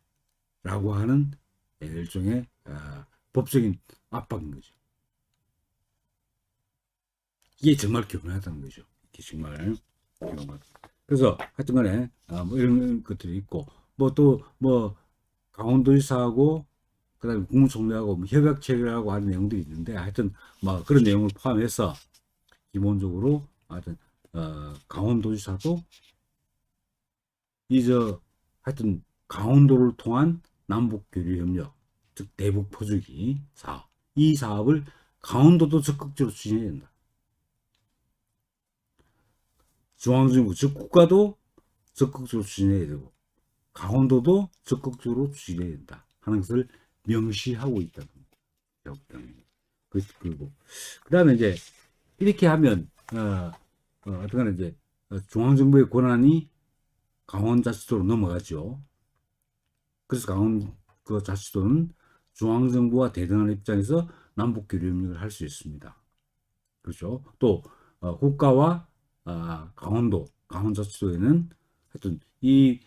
라고 하는 일종의 법적인 압박인 거죠. 이게 정말 교묘하다는 거죠. 이게 정말 교묘하다. 그래서 하여튼 간에 뭐 이런 것들이 있고 뭐 또 뭐 강원도지사하고 그다음에 국무총리하고 뭐 협약 체결하고 하는 내용들이 있는데 하여튼 뭐 그런 내용을 포함해서 기본적으로 하여튼 강원도지사도 이저 하여튼 강원도를 통한 남북 교류 협력 즉 대북 포주기 사업 이 사업을 강원도도 적극적으로 추진해야 된다. 중앙정부 즉 국가도 적극적으로 추진해야 되고 강원도도 적극적으로 추진해야 된다 하는 것을 명시하고 있다는 겁니다. 그리고 그다음에 이제 이렇게 하면 어떻게 이제 중앙정부의 권한이 강원자치도로 넘어가죠. 그래서 강원 그 자치도는 중앙정부와 대등한 입장에서 남북교류 협력을 할 수 있습니다. 그렇죠. 또 국가와 강원자치도에는 하여튼 이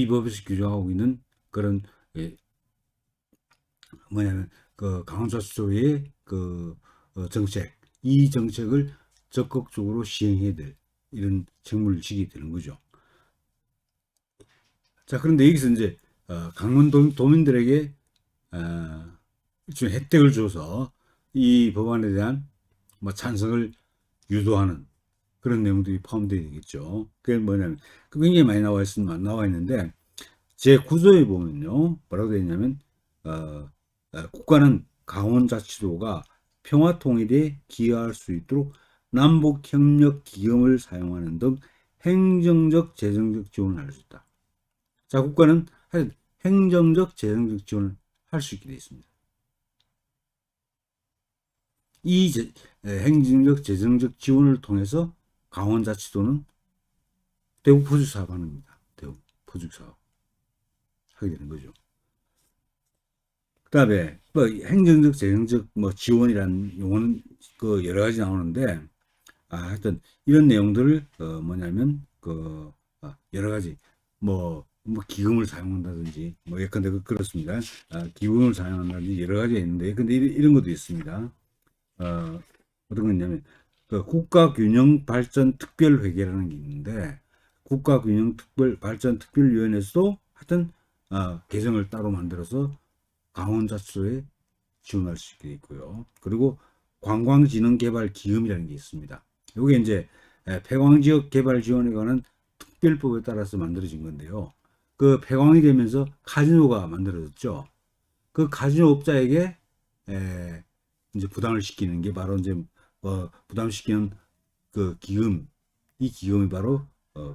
법에서 규정하고 있는 그런 뭐냐면 그 강원자치도의 그 정책 이 정책을 적극적으로 시행해야 될 이런 책무를 지게 되는 거죠. 자, 그런데 여기서 이제 강원 도민들에게 일종의 혜택을 줘서 이 법안에 대한 뭐 찬성을 유도하는 그런 내용들이 포함되어 있겠죠. 그게 뭐냐면 굉장히 많이 나와 있는데 제 9조에 보면요 뭐라고 되어 있냐면 국가는 강원자치도가 평화통일에 기여할 수 있도록 남북협력기금을 사용하는 등 행정적 재정적 지원을 할 수 있다. 자, 국가는 행정적 재정적 지원을 할 수 있게 되어 있습니다. 이 행정적 재정적 지원을 통해서 강원자치도는 대북 포주 사업 하는 겁니다. 대북 포주 사업 하게 되는 거죠. 그다음에 뭐 행정적 재정적 뭐 지원이라는 용어는 그 여러 가지 나오는데 하여튼 이런 내용들을 뭐냐면 여러 가지 뭐 기금을 사용한다든지 뭐 예컨대 그렇습니다. 기금을 사용한다든지 여러 가지가 있는데 근데 이런 것도 있습니다. 어떤 거냐면 국가균형발전특별회계라는 게 있는데 국가균형발전특별위원회에서도 하여튼 개정을 따로 만들어서 강원자치도에 지원할 수 있게 있고요. 그리고 관광진흥개발기금이라는 게 있습니다. 이게 이제 폐광지역 개발 지원에 관한 특별법에 따라서 만들어진 건데요. 그 폐광이 되면서 카지노가 만들어졌죠. 그 카지노 업자에게 이제 부담을 시키는 게 바로 이제 부담시키는 그 기금, 이 기금이 바로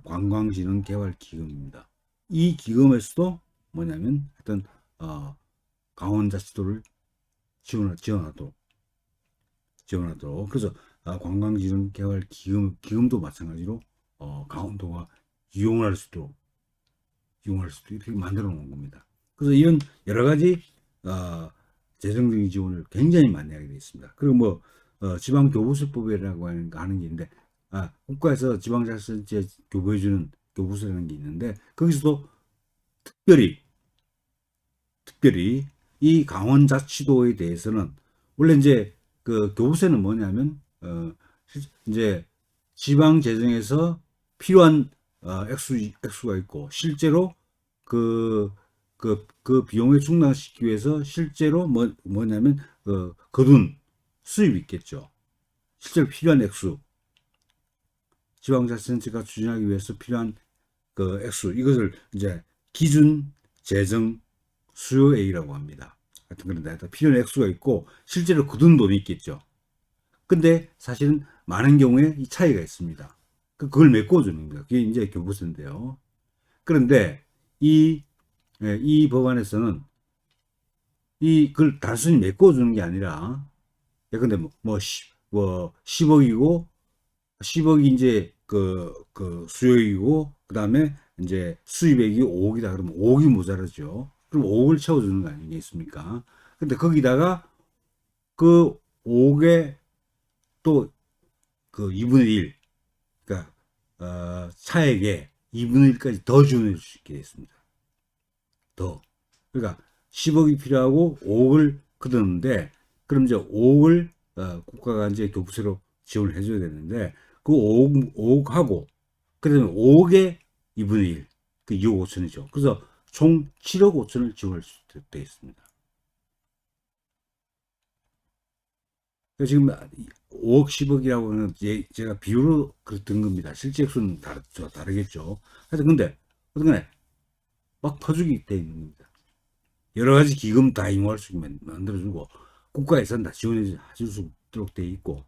관광진흥개발기금입니다. 이 기금에서도 뭐냐면 하여튼 강원자치도를 지원하도록 그래서 관광진흥개발기금도 마찬가지로 강원도가 이용할 수도 이렇게 만들어 놓은 겁니다. 그래서 이런 여러 가지 재정적인 지원을 굉장히 많이 하게 되어 있습니다. 그리고 뭐 지방교부세법이라고 하는 게 있는데 국가에서 지방자치단체에 교부해주는 교부세라는 게 있는데, 거기서도 특별히 이 강원자치도에 대해서는 원래 이제 그 교부세는 뭐냐면 이제 지방 재정에서 필요한 액수가 있고, 실제로 그 비용을 충당시키기 위해서 실제로 뭐냐면 거둔 수입이 있겠죠. 실제로 필요한 액수, 지방자치단체가 추진하기 위해서 필요한 그 액수, 이것을 이제 기준 재정 수요액이라고 합니다. 하여튼 그런데 필요한 액수가 있고 실제로 거둔 돈이 있겠죠. 근데 사실은 많은 경우에 이 차이가 있습니다. 그걸 메꿔주는 겁니다. 그게 이제 교부세인데요. 그런데 이 법안에서는 그걸 단순히 메꿔주는 게 아니라, 근데 뭐 10억이고 10억이 이제 그 수요이고, 그 다음에 이제 수입액이 5억이다. 그러면 5억이 모자라죠. 그럼 5억을 채워주는 거 아니겠습니까? 근데 거기다가 그 5억에 또 그 2분의 1, 그러니까 차액에 2분의 1까지 더 지원해 줄 수 있게 됐습니다. 더. 그러니까 10억이 필요하고 5억을 거두는데, 그럼 이제 5억을 국가가 이제 교부세로 지원을 해줘야 되는데, 그 5억하고 그다음에 5억에 2분의 1, 그 2억 5천이죠. 그래서 총 7억 5천을 지원할 수 되어 있습니다. 지금 5억 10억이라고 하는 제가 비유로 든 겁니다. 실제 액수는 다르겠죠. 하여튼 근데 어떤 간에 막 퍼주기 돼 있는 겁니다. 여러 가지 기금 다 이용할 수 있게 만들어주고, 국가에서는 다 지원해 줄 수 있도록 돼 있고,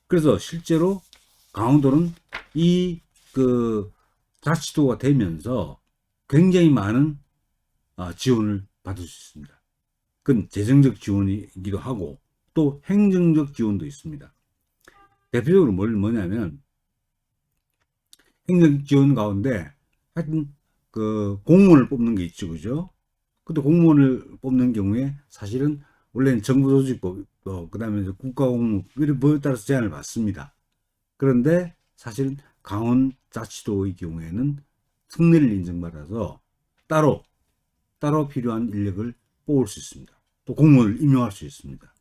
그래서 실제로 강원도는 이 그 자치도가 되면서 굉장히 많은 지원을 받을 수 있습니다. 그건 재정적 지원이기도 하고 또 행정적 지원도 있습니다. 대표적으로 뭐냐면 행정 지원 가운데 하여튼 그 공무원을 뽑는 게 있죠, 그죠? 근데 공무원을 뽑는 경우에 사실은 원래는 정부조직법, 그다음에 국가공무 이런 법에 따라서 제한을 받습니다. 그런데 사실 강원자치도의 경우에는 특례를 인정받아서 따로 필요한 인력을 뽑을 수 있습니다. 또 공무원을 임용할 수 있습니다.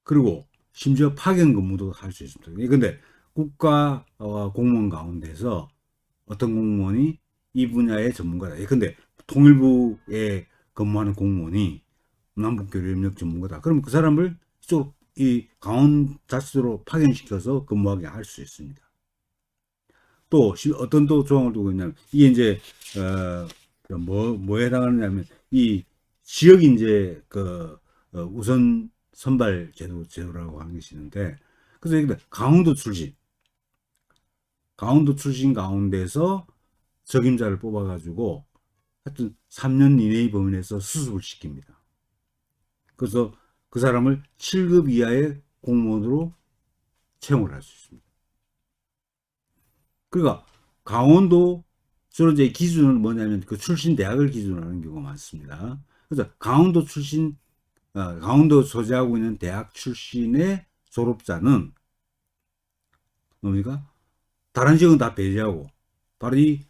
그리고 심지어 파견 근무도 할 수 있습니다. 근데 국가 공무원 가운데서 어떤 공무원이 이 분야의 전문가다. 근데 통일부에 근무하는 공무원이 남북교류협력 전문가다. 그럼 그 사람을 이쪽 이 강원자치도로 파견시켜서 근무하게 할 수 있습니다. 또 어떤 또 조항을 두고 있냐면, 이게 이제 뭐에 해당하느냐면 이 지역 이제 우선 선발 제도라고 하는 것이 있는데, 그래서 강원도 출신 가운데서 적임자를 뽑아가지고 하여튼 3년 이내의 범위 내에서 수습을 시킵니다. 그래서 그 사람을 7급 이하의 공무원으로 채용을 할 수 있습니다. 그러니까 강원도 주로 이제 기준은 뭐냐면 그 출신 대학을 기준으로 하는 경우가 많습니다. 그래서 강원도 소재하고 있는 대학 출신의 졸업자는 뭡니까? 다른 지역은 다 배제하고 바로 이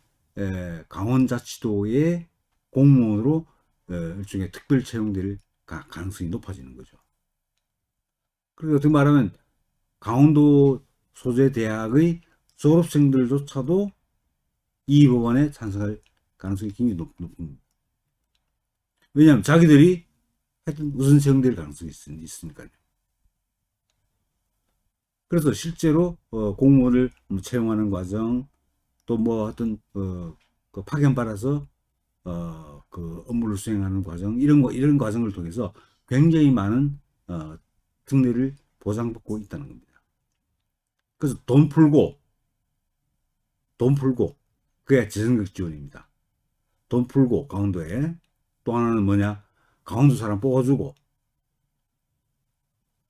강원자치도의 공무원으로 일종의 특별 채용될 가능성이 높아지는 거죠. 그리고 어떻게 말하면 강원도 소재 대학의 졸업생들조차도 이 법안에 찬성할 가능성이 굉장히 높습니다. 왜냐하면 자기들이 하여튼 우선 채용될 가능성이 있으니까요. 그래서 실제로 공무원을 채용하는 과정, 또 뭐 하여튼 그 파견 받아서 그 업무를 수행하는 과정, 이런 과정을 통해서 굉장히 많은 특례를 보장받고 있다는 겁니다. 그래서 돈 풀고 그게 재정적 지원입니다. 돈 풀고 강원도에, 또 하나는 뭐냐, 강원도 사람 뽑아주고,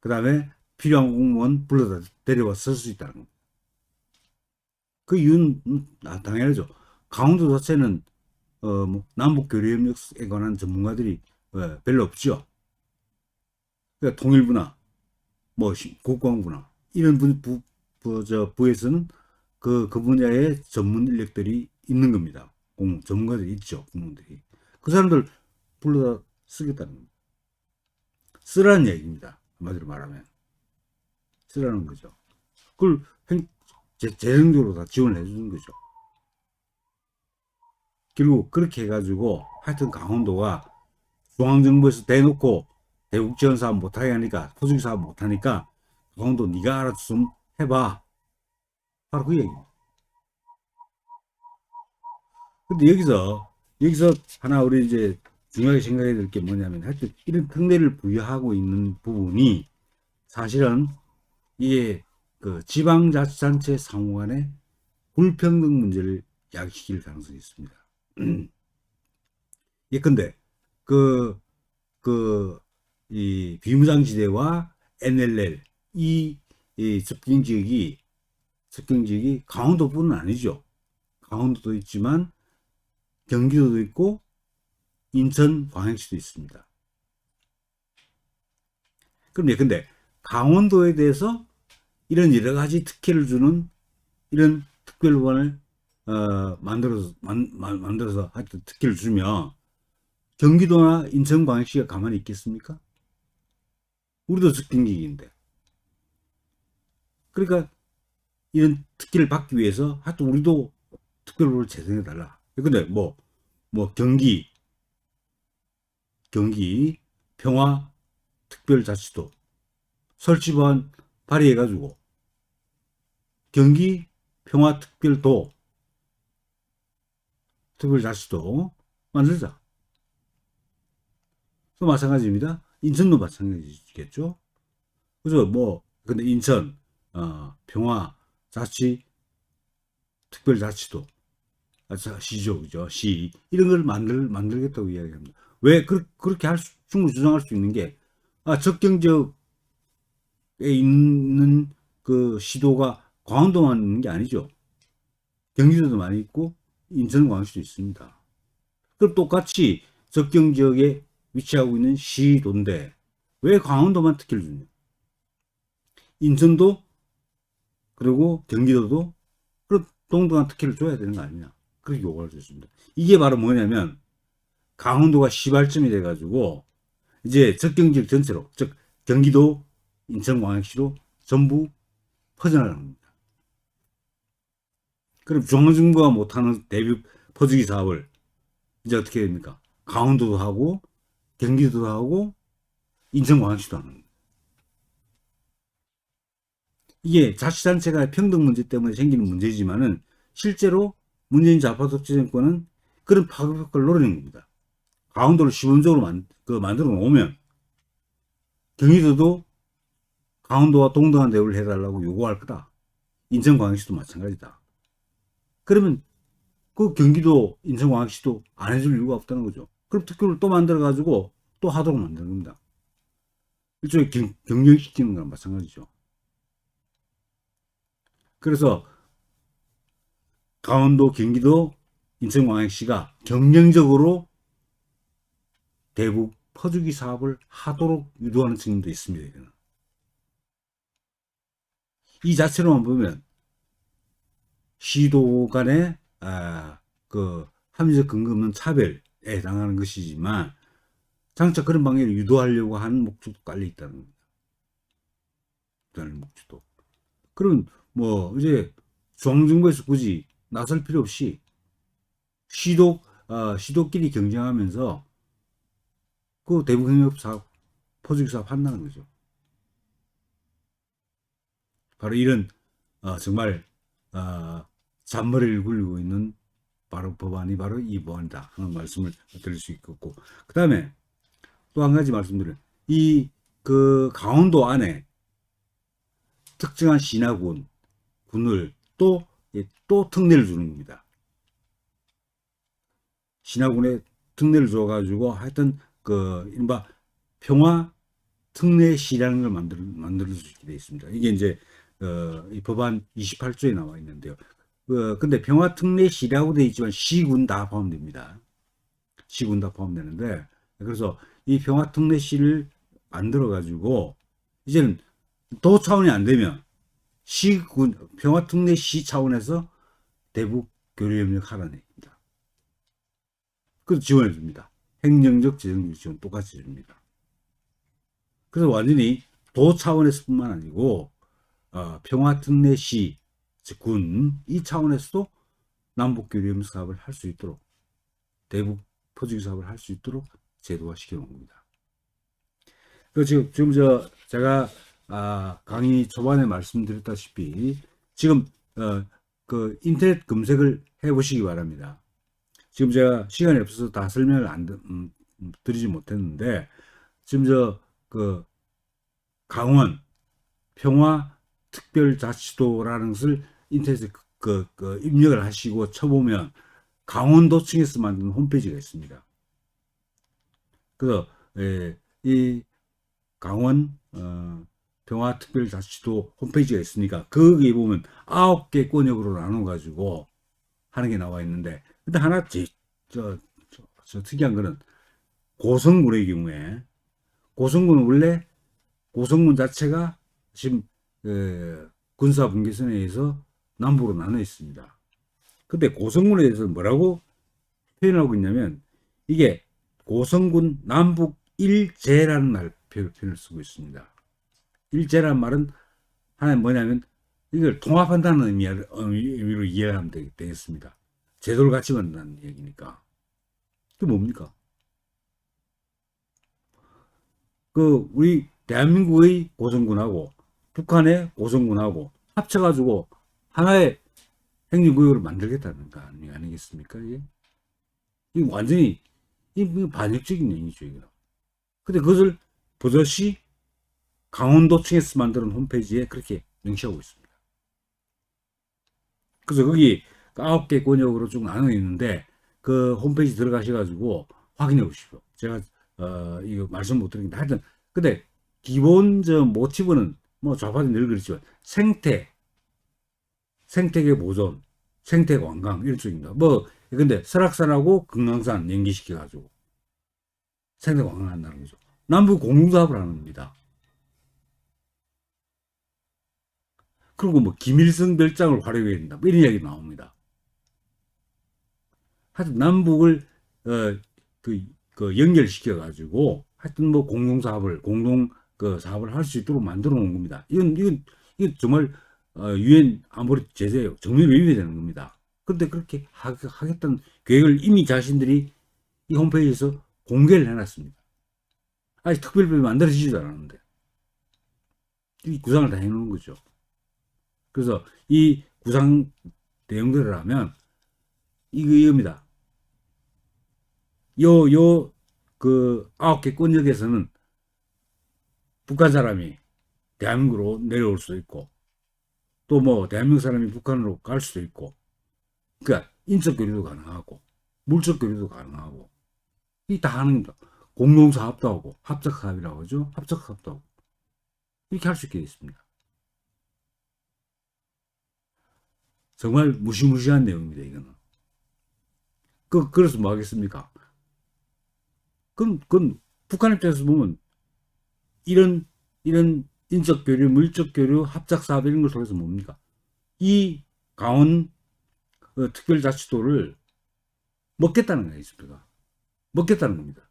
그 다음에 필요한 공무원 불러다 데려와 쓸 수 있다는 겁니다. 그 이유는 당연하죠. 강원도 자체는 뭐 남북 교류협력에 관한 전문가들이 별로 없죠. 그러니까 통일부나 뭐 국방부나 이런 부에서는 그 분야의 전문 인력들이 있는 겁니다. 전문가들이 있죠. 공무원들이. 그 사람들 불러다 쓰겠다는 겁니다. 쓰라는 얘기입니다. 한마디로 말하면. 쓰라는 거죠. 그걸 재정적으로 다 지원을 해주는 거죠. 결국 그렇게 해가지고 하여튼 강원도가 중앙정부에서 대놓고 대북 지원 사업 못하게 하니까, 포주기 사업 못하니까 강원도 네가 알아서 좀 해봐. 바로 그 얘기입니다. 근데 여기서 하나 우리 이제 중요하게 생각해야 될 게 뭐냐면, 하여튼 이런 특례를 부여하고 있는 부분이 사실은 이게 그 지방자치단체 상호 간의 불평등 문제를 야기시킬 가능성이 있습니다. 예컨대 그 이 비무장지대와 NLL 이 접경 지역이 강원도뿐은 아니죠. 강원도도 있지만 경기도도 있고 인천, 광역시도 있습니다. 그럼 예컨대 강원도에 대해서 이런 여러 가지 특혜를 주는 이런 특별법안을 만들어서 하여튼 특혜를 주면 경기도나 인천, 광역시가 가만히 있겠습니까? 우리도 접경지역인데. 그러니까 이런 특혜를 받기 위해서 하여튼 우리도 특별법을 제정해달라. 근데 뭐 경기 평화특별자치도 설치법안 발의해가지고 경기 평화특별자치도 만들자. 또 마찬가지입니다. 인천도 마찬가지겠죠. 그래서 근데 인천 평화자치 특별자치도 시죠, 그죠? 시 이런 걸 만들겠다고 이야기합니다. 왜 그렇게 충분히 주장할 수 있는 게 접경 지역에 있는 그 시도가 강원도만 있는 게 아니죠. 경기도도 많이 있고 인천, 광주도 있습니다. 그럼 똑같이 접경 지역에 위치하고 있는 시도인데 왜 강원도만 특혜를 주냐? 인천도 그리고 경기도도 그럼 동등한 특혜를 줘야 되는 거 아니냐? 그렇게 요구할 수 있습니다. 이게 바로 뭐냐면 강원도가 시발점이 돼가지고 이제 접경 지역 전체로, 즉 경기도, 인천, 광역시로 전부 퍼져나가는 겁니다. 그럼 중앙정부가 못하는 대북 퍼주기 사업을 이제 어떻게 됩니까? 강원도도 하고 경기도도 하고 인천, 광역시도 하는 겁니다. 이게 자치단체가 평등 문제 때문에 생기는 문제지만은 실제로 문재인 좌파 독재 정권은 그런 파급 효과를 노리는 겁니다. 강원도를 시범적으로 만들어 놓으면 경기도도 강원도와 동등한 대우를 해달라고 요구할 거다. 인천, 광역시도 마찬가지다. 그러면 그 경기도, 인천, 광역시도 안 해줄 이유가 없다는 거죠. 그럼 특교를 또 만들어가지고 또 하도록 만드는 겁니다. 일종의 경영시키는 거랑 마찬가지죠. 그래서 강원도, 경기도, 인천, 광역시가 경영적으로 대북 퍼주기 사업을 하도록 유도하는 측면도 있습니다. 이거는. 이 자체로만 보면 시도 간의 그 합리적 근거 없는 차별에 해당하는 것이지만 장차 그런 방향을 유도하려고 하는 목적도 깔려 있다는 겁니다. 목적도. 그럼 이제 중앙정부에서 굳이 나설 필요 없이 시도끼리 경쟁하면서 그 대북협력 사업, 퍼주기 사업 한다는 거죠. 바로 이런 정말 잔머리를 굴리고 있는 바로 법안이 바로 이 법안이다 하는 말씀을 드릴 수 있겠고, 그 다음에 또 한 가지 말씀드려요. 그 강원도 안에 특정한 시나 군을 또 특례를 주는 겁니다. 신화군에 특례를 줘가지고 하여튼 그 이른바 평화 특례시라는 걸 만들 수 있게 되어 있습니다. 이게 이제 이 법안 28조에 나와 있는데요. 근데 평화 특례시라고 되어 있지만 시군 다 포함됩니다. 시군 다 포함되는데, 그래서 이 평화 특례시를 만들어 가지고 이제는 도 차원이 안 되면 평화특례시 차원에서 대북 교류협력 하라는 얘기입니다. 그래서 지원해 줍니다. 행정적, 재정적 지원 똑같이 줍니다. 그래서 완전히 도 차원에서뿐만 아니고 평화특례시, 즉 군, 이 차원에서도 남북교류협력 사업을 할 수 있도록, 대북 퍼주기 사업을 할 수 있도록 제도화 시켜놓은 겁니다. 그 지금 제가 강의 초반에 말씀드렸다시피 지금 그 인터넷 검색을 해보시기 바랍니다. 지금 제가 시간이 없어서 다 설명을 드리지 못했는데 지금 그 강원 평화특별자치도라는 것을 인터넷에 입력을 하시고 쳐보면 강원도청에서 만든 홈페이지가 있습니다. 그래서 이 강원 평화특별자치도 홈페이지가 있으니까 거기에 보면 9개 권역으로 나눠 가지고 하는 게 나와 있는데, 근데 하나 저 특이한 거는 고성군의 경우에, 고성군은 원래 고성군 자체가 지금 군사분계선에 의해서 남북으로 나눠 있습니다. 근데 고성군에 대해서 뭐라고 표현하고 있냐면 이게 고성군 남북 일제라는 표현을 쓰고 있습니다. 일제라는 말은 하나 뭐냐면 이걸 통합한다는 의미로 이해하면 되겠습니다. 제도를 같이 만든다는 얘기니까. 그게 뭡니까? 그 우리 대한민국의 고성군하고 북한의 고성군하고 합쳐가지고 하나의 행정구역을 만들겠다는 거 아니겠습니까? 이게 완전히 반역적인 얘기죠. 이거. 근데 그것을 버젓이 강원도청에서 만드는 홈페이지에 그렇게 명시하고 있습니다. 그래서 거기 9개 권역으로 쭉 나눠 있는데 그 홈페이지 들어가셔가지고 확인해 보십시오. 제가 이거 말씀 못 드리는데 하여튼 근데 기본적 모티브는 뭐 좌파들이 늘 그랬지만 생태계 보존, 생태 관광 이런 쪽입니다. 뭐 근데 설악산하고 금강산 연계시켜 가지고 생태 관광을 한다는 거죠. 남북 공동사업을 하는 겁니다. 그리고 뭐 김일성 별장을 활용해야 된다. 뭐 이런 이야기 나옵니다. 하여튼 남북을 연결시켜 가지고 하여튼 뭐 공동 사업을 할 수 있도록 만들어 놓은 겁니다. 이건 정말 유엔 안보리 제재 정면 위반이 되는 겁니다. 그런데 그렇게 하겠다는 계획을 이미 자신들이 이 홈페이지에서 공개를 해놨습니다. 아직 특별법이 만들어지지도 않았는데 이 구상을 다 해놓은 거죠. 그래서 이 구상 내용들을 하면 이겁니다. 그 9개 권역에서는 북한 사람이 대한민국으로 내려올 수도 있고 또 뭐 대한민국 사람이 북한으로 갈 수도 있고, 그러니까 인적 교류도 가능하고 물적 교류도 가능하고 이 다 하는 겁니다. 공동 사업도 하고 합작 사업이라고 하죠. 합작 사업도 하고 이렇게 할 수 있게 있습니다. 정말 무시무시한 내용입니다. 이거는. 그래서 뭐 하겠습니까? 그건 북한 입장에서 보면 이런 인적 교류, 물적 교류, 합작 사업 이런 걸 통해서 뭡니까? 이 강원 특별자치도를 먹겠다는 거 있습니까? 먹겠다는 겁니다.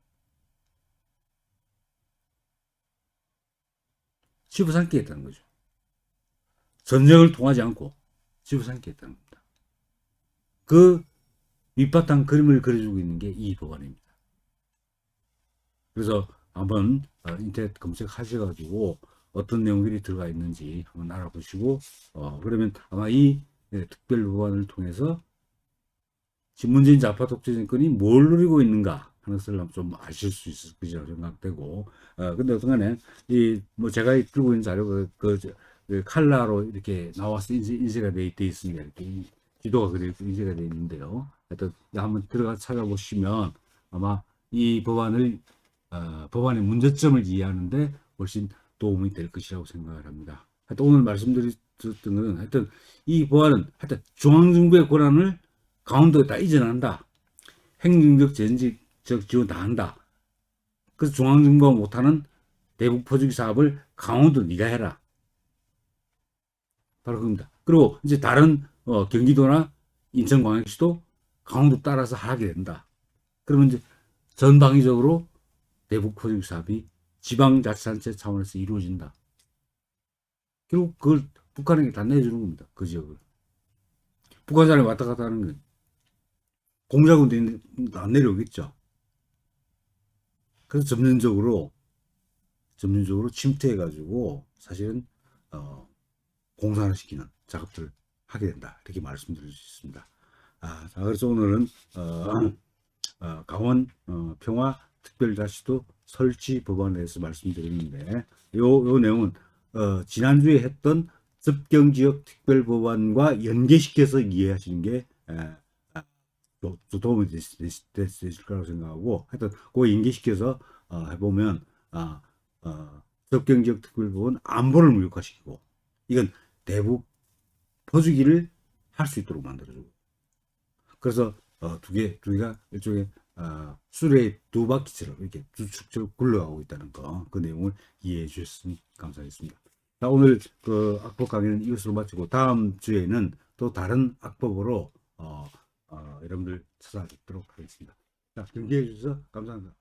집어삼키겠다는 거죠. 전쟁을 통하지 않고 집어삼키겠다는 겁니다. 그 밑바탕 그림을 그려주고 있는 게 이 법안입니다. 그래서 한번 인터넷 검색하셔가지고 어떤 내용들이 들어가 있는지 한번 알아보시고 그러면 아마 이 특별 법안을 통해서 지금 문재인 좌파 독재 정권이 뭘 누리고 있는가 하는 것을 좀 아실 수 있을 것이라고 생각되고 근데 어떤간에 이 뭐 제가 들고 있는 자료가 그 칼라로 이렇게 나와서 인쇄가 돼 있습니다. 이렇게 지도가 그리고 인쇄가 돼 있는데요. 하여튼 한번 들어가 찾아보시면 아마 이 법안의 문제점을 이해하는데 훨씬 도움이 될 것이라고 생각을 합니다. 하여튼 오늘 말씀드렸던 것은 하여튼 이 법안은 하여튼 중앙정부의 권한을 강원도에 다 이전한다. 행정적, 재정적 지원 다 한다. 그래서 중앙정부가 못하는 대북 퍼주기 사업을 강원도 네가 해라. 바로 그겁니다. 그리고 이제 다른 경기도나 인천광역시도 강원도 따라서 하게 된다. 그러면 이제 전방위적으로 대북 포juk 사업이 지방자치단체 차원에서 이루어진다. 결국 그걸 북한에게 다 내주는 겁니다. 그 지역을. 북한 사람이 왔다 갔다 하는 건 공작원들이 안 내려오겠죠. 그래서 점진적으로 침투해가지고 사실은 공산화시키는 작업들을 하게 된다. 이렇게 말씀드릴 수 있습니다. 자, 그래서 오늘은 강원 평화 특별자치도 설치 법안에 대해서 말씀드렸는데 요 내용은 지난주에 했던 접경지역 특별법안과 연계시켜서 이해하시는 게 도움이 됐을 거라고 생각하고 하여튼 그거 연계시켜서 해보면 접경지역 특별법은 안보를 무력화시키고 이건 대북 퍼주기를 할 수 있도록 만들어주고 그래서 두 개가 일종의 수레의 두 바퀴처럼 이렇게 쭉쭉 굴러가고 있다는 거, 그 내용을 이해해 주셨으면 감사하겠습니다. 자, 오늘 그 악법 강의는 이것으로 마치고 다음 주에는 또 다른 악법으로 여러분들 찾아뵙도록 하겠습니다. 자, 경계해 주셔서 감사합니다.